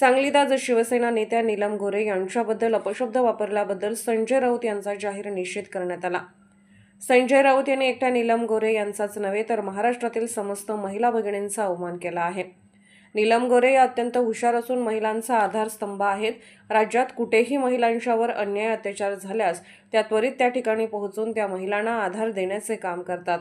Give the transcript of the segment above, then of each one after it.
सांगलीत आज शिवसेना नेत्या नीलम गोरे यांच्याबद्दल अपशब्द वापरल्याबद्दल संजय राऊत यांचा जाहीर निषेध करण्यात आला। संजय राऊत यांनी एकट्या नीलम गोरे यांचाच नव्हे तर महाराष्ट्रातील समस्त महिला भगिनींचा अवमान केला आहे। नीलम गोरे या अत्यंत हुशार असून महिलांचा आधारस्तंभ आहेत। राज्यात कुठेही महिलांच्यावर अन्याय अत्याचार झाल्यास त्या त्वरित त्या ठिकाणी पोहोचून त्या महिलांना आधार देण्याचे काम करतात।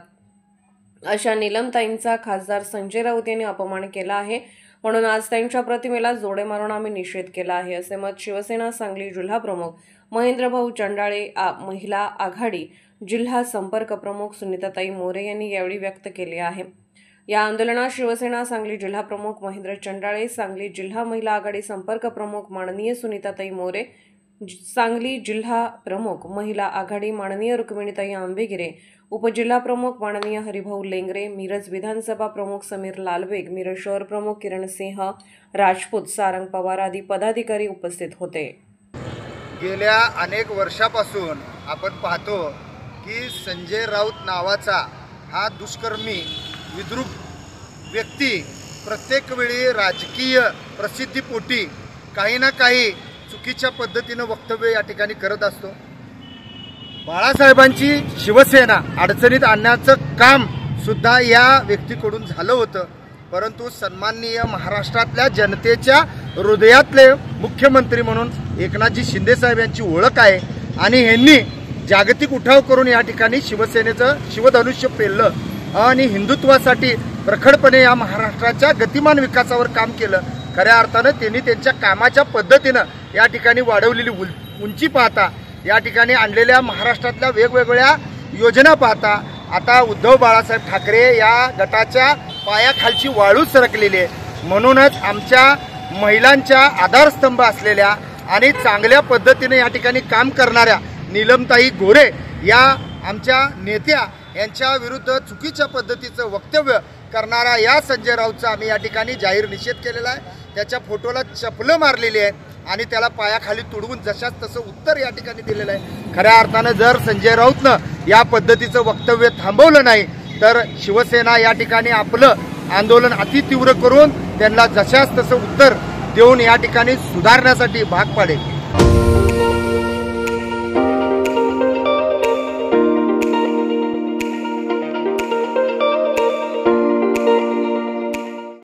अशा नीलमताईंचा खासदार संजय राऊत यांनी अपमान केला आहे, म्हणून आज त्यांच्या प्रतिमेला जोडे मारून आम्ही निषेध केला आहे, असे मत शिवसेना सांगली जिल्हा प्रमुख महेंद्रभाऊ चंडाळे, महिला आघाडी जिल्हा संपर्क प्रमुख सुनीताताई मोरे यांनी यावेळी व्यक्त केले आहे। या आंदोलनात शिवसेना सांगली जिल्हा प्रमुख महेंद्र चंडाळे, सांगली जिल्हा महिला आघाडी संपर्क प्रमुख माननीय सुनीताताई मोरे, सांगली जिल्हा प्रमुख महिला आघाडी माननीय रुक्मिणीताई आंबेगिरे, उपजिल्हा प्रमुख माननीय हरिभाऊ लेंगरे, मिरज विधानसभा प्रमुख समीर लालबेग, मिरज शहर प्रमुख किरण सिंह राजपूत, सारंग पवार आदी पदाधिकारी उपस्थित होते। गेल्या अनेक वर्षापासून आपण पाहतो की संजय राऊत नावाचा हा दुष्कर्मी विद्रूप व्यक्ती प्रत्येक वेळी राजकीय प्रसिद्धीपोटी काही ना काही चुकीच्या पद्धतीने वक्तव्य या ठिकाणी करत असतो। बाळासाहेबांची शिवसेना अडचणीत आणण्याचं काम सुद्धा या व्यक्तीकडून झालं होतं, परंतु सन्माननीय महाराष्ट्रातल्या जनतेच्या हृदयातले मुख्यमंत्री म्हणून एकनाथजी शिंदे साहेब यांची ओळख आहे आणि यांनी जागतिक उठाव करून या ठिकाणी शिवसेनेचं शिवधनुष्य पेललं आणि हिंदुत्वासाठी प्रखरपणे या महाराष्ट्राच्या गतिमान विकासावर काम केलं। खऱ्या अर्थानं त्यांनी त्यांच्या कामाच्या पद्धतीनं या ठिकाणी वाढवलेली उंची पाहता, या ठिकाणी आणलेल्या महाराष्ट्रातल्या वेगवेगळ्या योजना पाहता आता उद्धव बाळासाहेब ठाकरे या गटाच्या पायाखालची वाळू सरकलेली आहे। म्हणूनच आमच्या महिलांच्या आधारस्तंभ असलेल्या आणि चांगल्या पद्धतीने या ठिकाणी काम करणाऱ्या नीलमताई गोरे या आमच्या नेत्या यांच्या विरुद्ध चुकीच्या पद्धतीचं वक्तव्य करणारा या संजय राऊतचा आम्ही या ठिकाणी जाहीर निषेध केलेला आहे। त्याच्या फोटोला चपलं मारलेली आहे आणि त्याला पायाखाली तुडवून जशाच तसं उत्तर या ठिकाणी दिलेलं आहे। खऱ्या अर्थानं जर संजय राऊतनं या पद्धतीचं वक्तव्य थांबवलं नाही तर शिवसेना या ठिकाणी आपलं आंदोलन अतितीव्र करून त्यांना जशाच तसं उत्तर देऊन या ठिकाणी सुधारण्यासाठी भाग पाडेल।